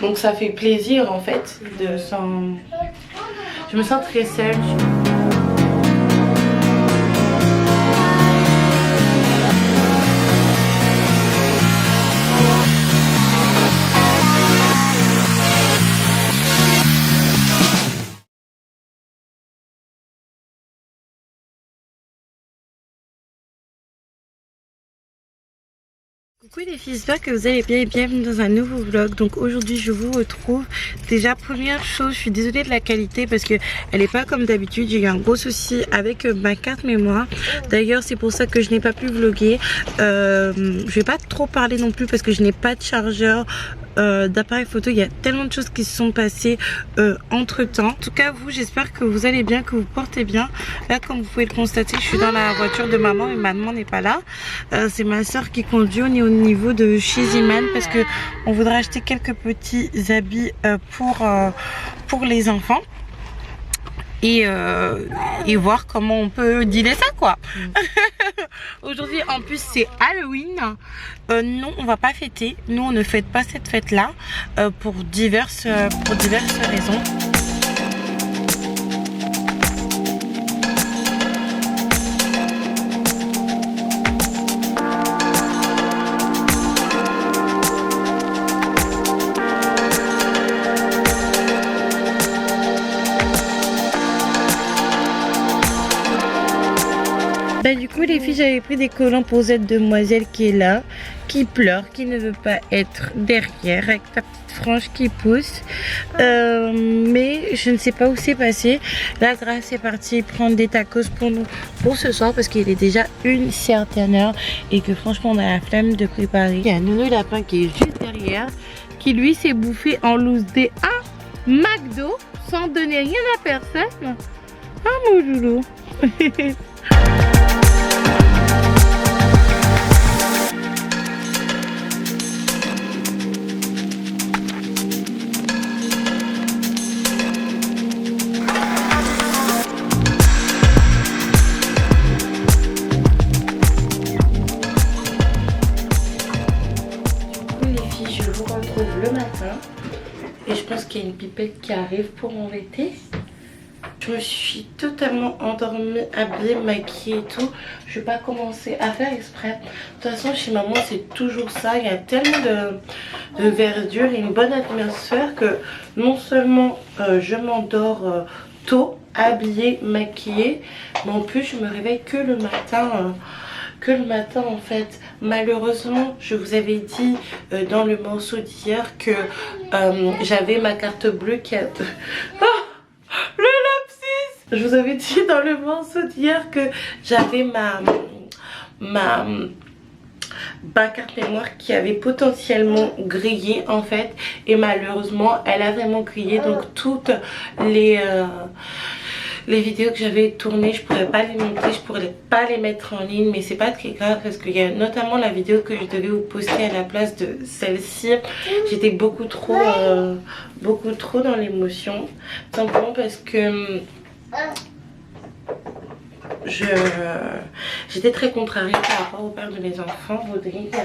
Donc ça fait plaisir en fait de s'en... Je me sens très seule. Coucou les filles, j'espère que vous allez bien et bienvenue dans un nouveau vlog. Donc aujourd'hui je vous retrouve. Déjà première chose, je suis désolée de la qualité parce que elle est pas comme d'habitude. J'ai eu un gros souci avec ma carte mémoire. D'ailleurs c'est pour ça que je n'ai pas pu vlogger. Je vais pas trop parler non plus parce que je n'ai pas de chargeur d'appareil photo. Il y a tellement de choses qui se sont passées entre temps. En tout cas vous, j'espère que vous allez bien, que vous portez bien. Là comme vous pouvez le constater, je suis dans la voiture de maman et maman n'est pas là. C'est ma soeur qui conduit. On est au niveau de chez Iman parce que on voudrait acheter quelques petits habits pour les enfants et voir comment on peut dealer ça quoi. Aujourd'hui en plus c'est Halloween. Non, on va pas fêter. Nous on ne fête pas cette fête là pour diverses raisons. Bah du coup les filles, j'avais pris des collants pour cette demoiselle qui est là, qui pleure, qui ne veut pas être derrière avec ta petite frange qui pousse, mais je ne sais pas où c'est passé. Là Grace est partie prendre des tacos pour nous pour ce soir parce qu'il est déjà une certaine heure et que franchement on a la flemme de préparer. Il y a Nounou Lapin qui est juste derrière, qui lui s'est bouffé en loose day un McDo sans donner rien à personne. Ah mon loulou. Et je pense qu'il y a une pipette qui arrive pour m'embêter. Je me suis totalement endormie, habillée, maquillée et tout. Je vais pas commencer à faire exprès. De toute façon chez maman c'est toujours ça. Il y a tellement de verdure et une bonne atmosphère que non seulement je m'endors tôt, habillée, maquillée, mais en plus je me réveille que le matin. En fait. Malheureusement je vous avais dit dans le morceau d'hier que j'avais ma carte bleue qui a... Oh, le lapsus. Je vous avais dit dans le morceau d'hier que j'avais ma carte mémoire qui avait potentiellement grillé en fait, et malheureusement elle a vraiment grillé. Donc toutes les vidéos que j'avais tournées, je pourrais pas les montrer, je pourrais pas les mettre en ligne, mais c'est pas très grave parce qu'il y a notamment la vidéo que je devais vous poster à la place de celle-ci. J'étais beaucoup trop dans l'émotion, simplement parce que j'étais très contrariée par rapport au père de mes enfants, Rodrigue.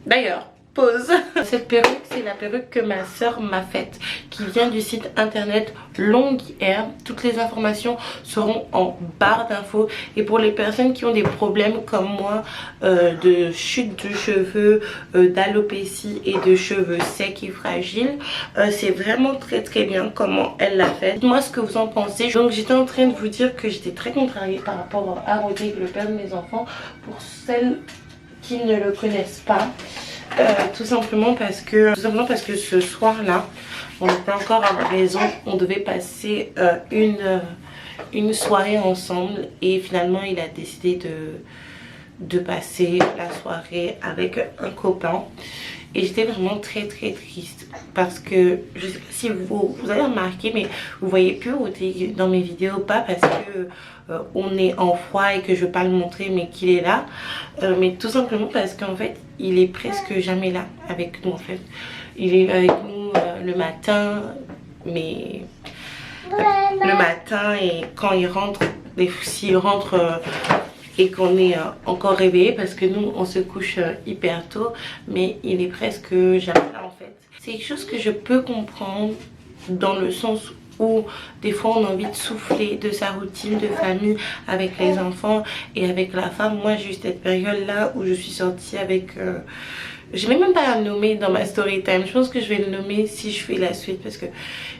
D'ailleurs, pause. Cette perruque, c'est la perruque que ma soeur m'a faite, qui vient du site internet Long Hair. Toutes les informations seront en barre d'infos. Et pour les personnes qui ont des problèmes comme moi, de chute de cheveux, d'alopécie et de cheveux secs et fragiles, c'est vraiment très très bien comment elle l'a fait. Dites-moi ce que vous en pensez. Donc j'étais en train de vous dire que j'étais très contrariée par rapport à Rodrigue, le père de mes enfants. Pour celles qui ne le connaissent pas, tout simplement parce que ce soir là on n'est pas encore à la maison, on devait passer une soirée ensemble et finalement il a décidé de passer la soirée avec un copain. Et j'étais vraiment très très triste parce que je sais pas si vous avez remarqué, mais vous voyez plus dans mes vidéos, pas parce que on est en froid et que je veux pas le montrer mais qu'il est là, mais tout simplement parce qu'en fait il est presque jamais là avec nous en fait. Il est avec nous le matin, mais le matin, et quand il rentre, s'il rentre et qu'on est encore réveillé parce que nous on se couche hyper tôt, mais il est presque jamais là en fait. C'est quelque chose que je peux comprendre dans le sens où des fois on a envie de souffler de sa routine de famille avec les enfants et avec la femme. Moi j'ai eu cette période là où je suis sortie avec... je ne vais même pas le nommer dans ma story time. Je pense que je vais le nommer si je fais la suite parce que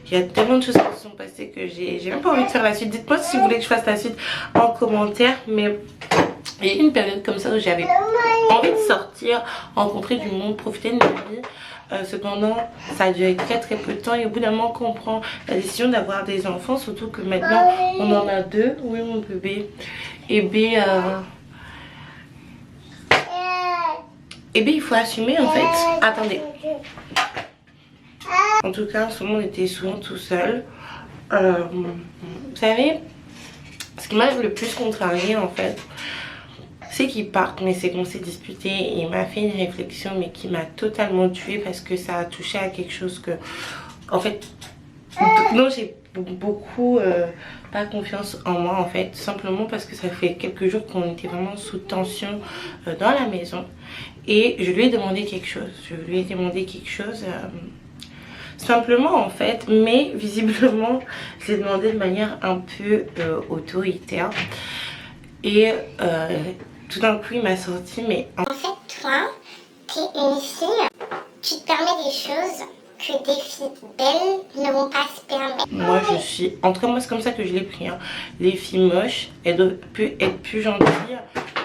il y a tellement de choses qui se sont passées que j'ai même pas envie de faire la suite. Dites-moi si vous voulez que je fasse la suite en commentaire. Mais il y a une période comme ça où j'avais envie de sortir, rencontrer du monde, profiter de ma vie. Cependant, ça a duré très peu de temps et au bout d'un moment qu'on prend la décision d'avoir des enfants, surtout que maintenant on en a deux. Oui mon bébé. Et bien il faut assumer en fait. Attendez. En tout cas en ce moment on était souvent tout seul. Vous savez, ce qui m'a le plus contrarié en fait, c'est qu'il parte, mais c'est qu'on s'est disputé et il m'a fait une réflexion mais qui m'a totalement tuée parce que ça a touché à quelque chose que en fait non, j'ai beaucoup pas confiance en moi en fait, simplement parce que ça fait quelques jours qu'on était vraiment sous tension dans la maison et je lui ai demandé quelque chose, simplement en fait, mais visiblement je l'ai demandé de manière un peu autoritaire et tout d'un coup il m'a sorti mais en fait toi t'es une fille, tu te permets des choses que des filles belles ne vont pas se permettre. Moi je suis, en tout cas moi c'est comme ça que je l'ai pris hein. Les filles moches elles doivent être plus gentilles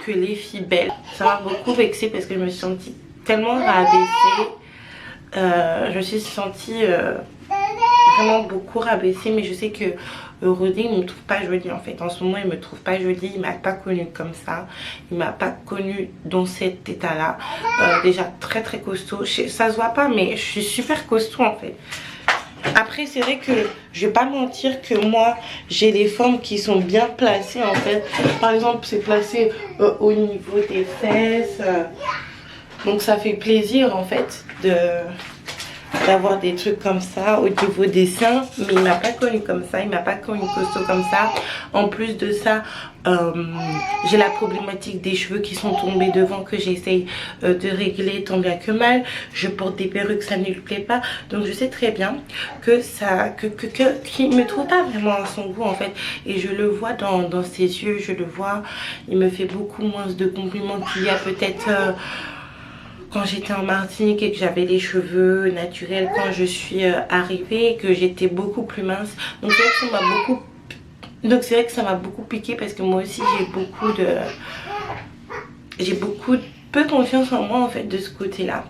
que les filles belles. Ça m'a beaucoup vexée parce que je me suis sentie tellement rabaissée. Je me suis sentie vraiment beaucoup rabaissée, mais je sais que Rodé ne me trouve pas jolie en fait. En ce moment il me trouve pas jolie, il m'a pas connue comme ça, il m'a pas connue dans cet état là. Déjà très costaud, ça se voit pas mais je suis super costaud en fait. Après c'est vrai que je vais pas mentir que moi j'ai les formes qui sont bien placées en fait. Par exemple c'est placé au niveau des fesses, donc ça fait plaisir en fait d'avoir des trucs comme ça au niveau des seins, mais il m'a pas connu comme ça, il m'a pas connu costaud comme ça. En plus de ça j'ai la problématique des cheveux qui sont tombés devant que j'essaye de régler tant bien que mal. Je porte des perruques, ça ne lui plaît pas, donc je sais très bien que ça qu'il me trouve pas vraiment à son goût en fait, et je le vois dans ses yeux, je le vois, il me fait beaucoup moins de compliments qu'il y a peut-être quand j'étais en Martinique et que j'avais les cheveux naturels quand je suis arrivée et que j'étais beaucoup plus mince. Donc c'est vrai que ça m'a beaucoup piqué parce que moi aussi j'ai peu confiance en moi en fait de ce côté là.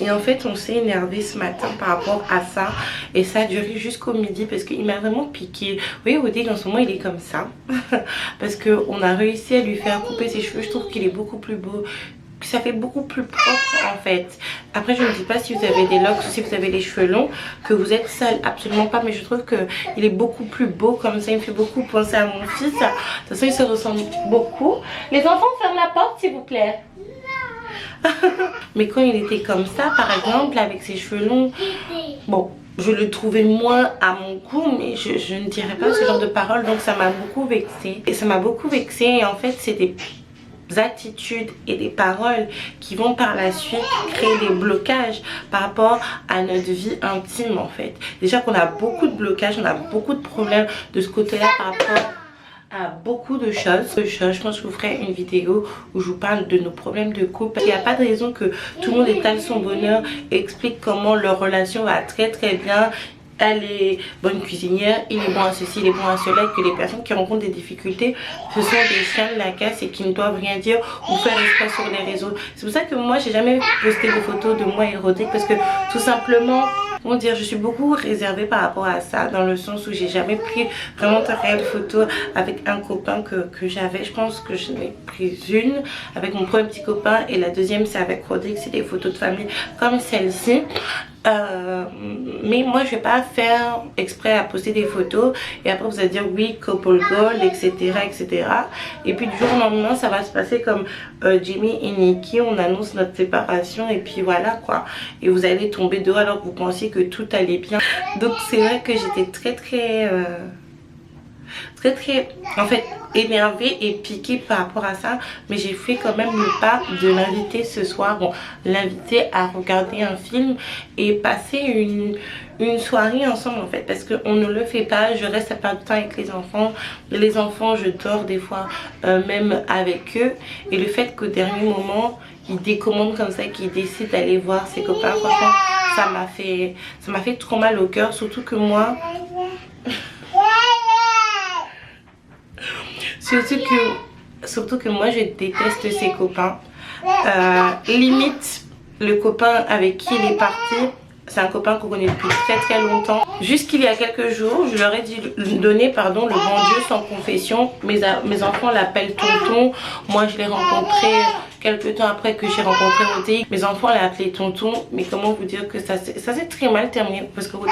Et en fait on s'est énervé ce matin par rapport à ça et ça a duré jusqu'au midi parce qu'il m'a vraiment piqué. Vous voyez Odile en ce moment il est comme ça parce qu'on a réussi à lui faire couper ses cheveux. Je trouve qu'il est beaucoup plus beau, ça fait beaucoup plus propre en fait. Après je ne dis pas si vous avez des locks ou si vous avez les cheveux longs que vous êtes sale, absolument pas, mais je trouve que il est beaucoup plus beau comme ça. Il me fait beaucoup penser à mon fils. De toute façon il se ressemble beaucoup. Les enfants ferment la porte s'il vous plaît. Mais quand il était comme ça par exemple avec ses cheveux longs, bon je le trouvais moins à mon goût, mais je ne dirais pas ce genre de paroles, donc ça m'a beaucoup vexée. Et en fait c'est des attitudes et des paroles qui vont par la suite créer des blocages par rapport à notre vie intime en fait. Déjà qu'on a beaucoup de blocages, on a beaucoup de problèmes de ce côté là par rapport à beaucoup de choses. Je pense que je vous ferai une vidéo où je vous parle de nos problèmes de couple. Il n'y a pas de raison que tout le monde étale son bonheur et explique comment leur relation va très bien. Elle est bonne cuisinière, il est bon à ceci, il est bon à cela, et que les personnes qui rencontrent des difficultés, ce sont des chiens de la casse et qui ne doivent rien dire ou faire exprès sur les réseaux. C'est pour ça que moi j'ai jamais posté de photos de moi érotique parce que tout simplement, comment dire, je suis beaucoup réservée par rapport à ça, dans le sens où j'ai jamais pris vraiment de réelle photo avec un copain que j'avais. Je pense que je n'ai pris une avec mon premier petit copain et la deuxième c'est avec Rodrigue, c'est des photos de famille comme celle-ci. Mais moi je vais pas faire exprès à poster des photos et après vous allez dire oui couple goal etc. Et puis du jour au lendemain ça va se passer comme Jamie et Nikki, on annonce notre séparation et puis voilà quoi, et vous allez tomber dehors alors que vous pensiez que tout allait bien. Donc c'est vrai que j'étais très très en fait énervée et piquée par rapport à ça, mais j'ai fait quand même le pas de l'inviter ce soir, bon, l'inviter à regarder un film et passer une soirée ensemble en fait, parce qu'on ne le fait pas. Je reste à perdre du temps avec les enfants je dors des fois même avec eux, et le fait qu'au dernier moment il décommande comme ça, qu'il décide d'aller voir ses copains, franchement ça m'a fait trop mal au cœur, surtout que moi surtout que moi je déteste ses copains. Limite le copain avec qui il est parti, c'est un copain qu'on connaît depuis très longtemps. Jusqu'il y a quelques jours, je leur ai donné le bon Dieu sans confession. Mes enfants l'appellent tonton. Moi je l'ai rencontré quelques temps après que j'ai rencontré Rodé. Mes enfants l'ont appelé tonton. Mais comment vous dire que ça s'est très mal terminé, parce que Rodé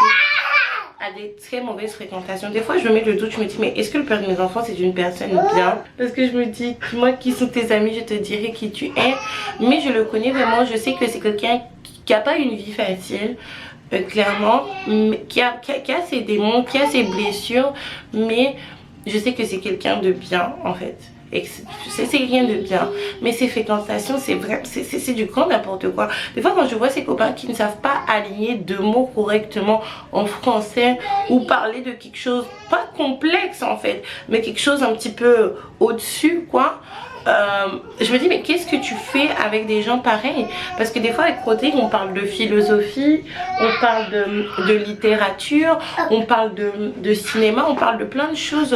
a des très mauvaises fréquentations. Des fois je me mets le doute, je me dis mais est-ce que le père de mes enfants c'est une personne bien? Parce que je me dis, moi qui sont tes amis, je te dirai qui tu es. Mais je le connais vraiment, je sais que c'est quelqu'un qui a pas une vie facile, clairement, mais qui a ses démons, qui a ses blessures, mais je sais que c'est quelqu'un de bien en fait. C'est rien de bien, mais ses fréquentations c'est vrai, c'est du grand n'importe quoi. Des fois quand je vois ses copains qui ne savent pas aligner deux mots correctement en français, ou parler de quelque chose pas complexe en fait, mais quelque chose un petit peu au-dessus quoi, je me dis mais qu'est-ce que tu fais avec des gens pareils? Parce que des fois avec Rodrigue on parle de philosophie, on parle de littérature, on parle de cinéma, on parle de plein de choses,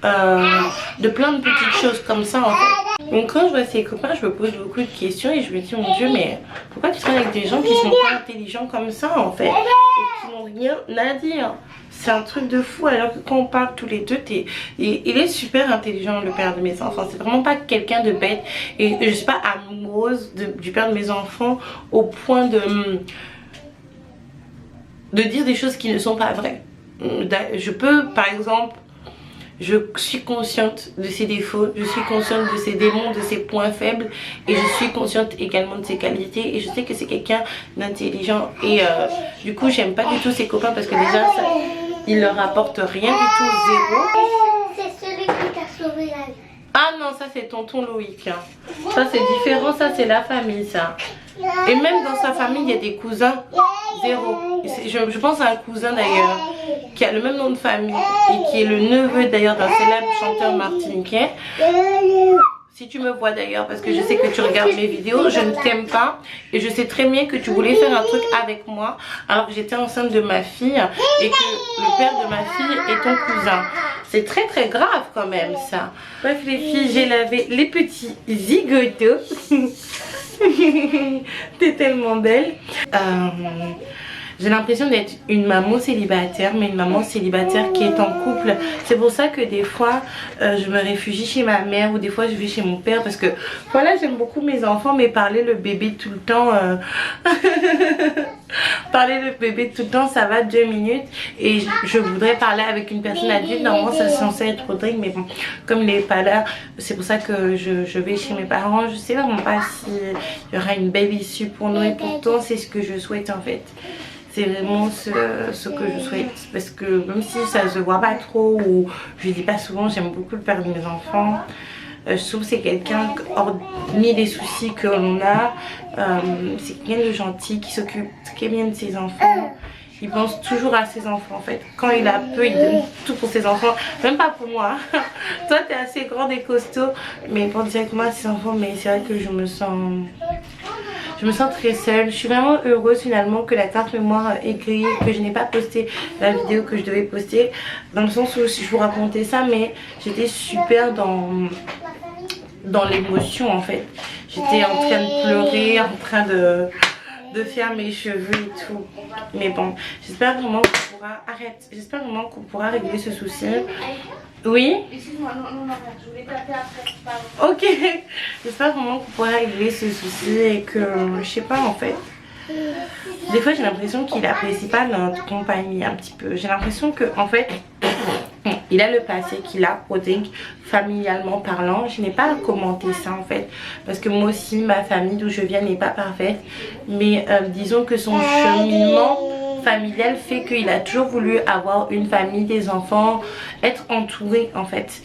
de plein de petites choses comme ça en fait. Donc quand je vois ses copains je me pose beaucoup de questions et je me dis mon Dieu, mais pourquoi tu traînes avec des gens qui sont pas intelligents comme ça en fait, et qui n'ont rien à dire? C'est un truc de fou, alors que quand on parle tous les deux, il est super intelligent le père de mes enfants. C'est vraiment pas quelqu'un de bête, et je suis pas amoureuse du père de mes enfants au point de dire des choses qui ne sont pas vraies. Je peux par exemple, je suis consciente de ses défauts, je suis consciente de ses démons, de ses points faibles, et je suis consciente également de ses qualités, et je sais que c'est quelqu'un d'intelligent, et du coup j'aime pas du tout ses copains parce que déjà ça, il leur apporte rien du tout, zéro. C'est celui qui t'a sauvé la vie. Ah non, ça c'est tonton Loïc, hein. Ça c'est différent, ça c'est la famille ça. Et même dans sa famille il y a des cousins, zéro. Je pense à un cousin d'ailleurs qui a le même nom de famille et qui est le neveu d'ailleurs d'un célèbre chanteur martiniquais. Si tu me vois d'ailleurs, parce que je sais que tu regardes mes vidéos, je ne t'aime pas, et je sais très bien que tu voulais faire un truc avec moi alors que j'étais enceinte de ma fille, et que le père de ma fille est ton cousin. C'est très grave quand même ça. Bref les filles, j'ai lavé les petits zigotos. T'es tellement belle. J'ai l'impression d'être une maman célibataire, mais une maman célibataire qui est en couple. C'est pour ça que des fois je me réfugie chez ma mère, ou des fois je vais chez mon père, parce que voilà, j'aime beaucoup mes enfants, mais parler le bébé tout le temps parler le bébé tout le temps ça va 2 minutes, et je voudrais parler avec une personne adulte. Normalement ça c'est censé être Rodrigue, mais bon, comme il n'est pas là, c'est pour ça que je vais chez mes parents. Je sais vraiment pas s'il y aura une belle issue pour nous, et pourtant c'est ce que je souhaite en fait. C'est vraiment ce que je souhaite, parce que même si ça se voit pas trop, ou je dis pas souvent, j'aime beaucoup le père de mes enfants. Je trouve que c'est quelqu'un, hormis les soucis que l'on a, c'est quelqu'un de gentil, qui s'occupe très bien de ses enfants. Il pense toujours à ses enfants en fait. Quand il a peu, il donne tout pour ses enfants. Même pas pour moi. Toi t'es assez grande et costaud, mais pour directement à ses enfants. Mais c'est vrai que je me sens très seule. Je suis vraiment heureuse finalement que la carte mémoire ait grillé, que je n'ai pas posté la vidéo que je devais poster. Dans le sens où je vous racontais ça, mais j'étais super dans l'émotion en fait. J'étais en train de pleurer, en train de faire mes cheveux et tout. Mais bon, j'espère vraiment qu'on pourra j'espère vraiment qu'on pourra régler ce souci. Oui. Excuse-moi, non, je voulais taper après. Ok. J'espère vraiment qu'on pourra régler ce souci, et que je sais pas en fait. Des fois j'ai l'impression qu'il apprécie pas notre compagnie un petit peu. J'ai l'impression que en fait il a le passé qu'il a, Rodrigue, familialement parlant. Je n'ai pas à commenter ça en fait, parce que moi aussi ma famille d'où je viens n'est pas parfaite, mais disons que son cheminement familial fait qu'il a toujours voulu avoir une famille, des enfants, être entouré en fait.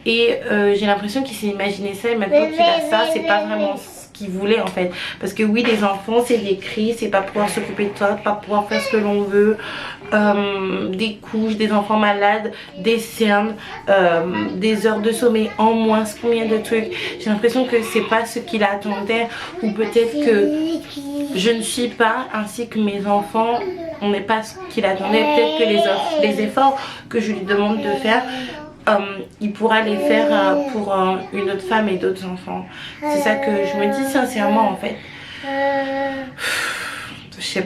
Et j'ai l'impression qu'il s'est imaginé ça et maintenant qu'il a ça, c'est pas vraiment ce qu'il voulait en fait. Parce que oui, les enfants c'est des cris, c'est pas pouvoir s'occuper de toi, pas pouvoir faire ce que l'on veut, des couches, des enfants malades, des cernes, des heures de sommeil en moins, combien de trucs. J'ai l'impression que c'est pas ce qu'il attendait, ou peut-être que je ne suis pas, ainsi que mes enfants, on n'est pas ce qu'il attendait. Peut-être que les efforts que je lui demande de faire, il pourra les faire pour une autre femme et d'autres enfants. C'est ça que je me dis sincèrement en fait. Je sais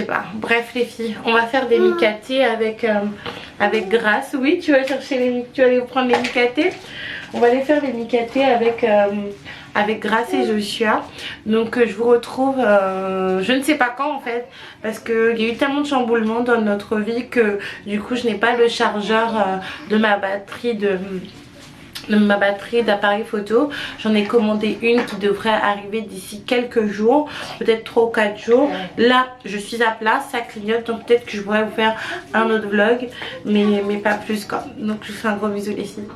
pas. Bref les filles, on va faire des micatés avec Grace. Oui, tu vas chercher tu vas aller prendre les micatés. On va aller faire les micatés avec Grace et Joshua. Donc je vous retrouve je ne sais pas quand en fait, parce qu'il y a eu tellement de chamboulements dans notre vie que du coup je n'ai pas le chargeur de ma batterie d'appareil photo. J'en ai commandé une qui devrait arriver d'ici quelques jours, peut-être 3 ou 4 jours. Là je suis à plat, ça clignote, donc peut-être que je pourrais vous faire un autre vlog, mais pas plus quoi. Donc je vous fais un gros bisou les filles.